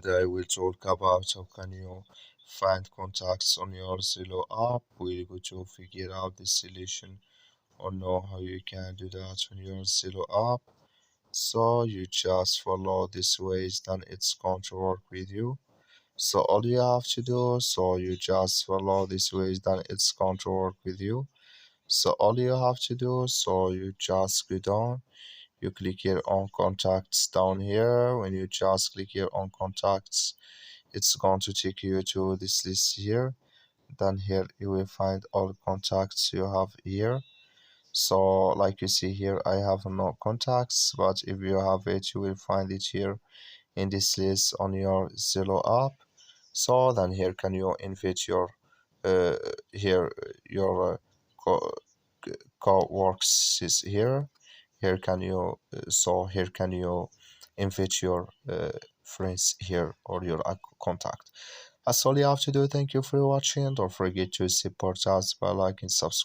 today we'll talk about how can you find contacts on your Zello app. We're going to figure out the solution or know how you can do that on your Zello app. So you just follow this ways, then it's going to work with you. So all you have to do, so you just follow this ways, then it's going to work with you. So all you have to do, so you just go down, you click here on contacts down here. When you just click here on contacts, it's going to take you to this list here. Then here you will find all contacts you have here. So like you see here, I have no contacts, but if you have it, you will find it here in this list on your Zello app. So then here can you invite your uh, here your co co-works is here. Here can you here can you invite your friends here or your contact. That's all you have to do. Thank you for watching. Don't forget to support us by liking, subscribe.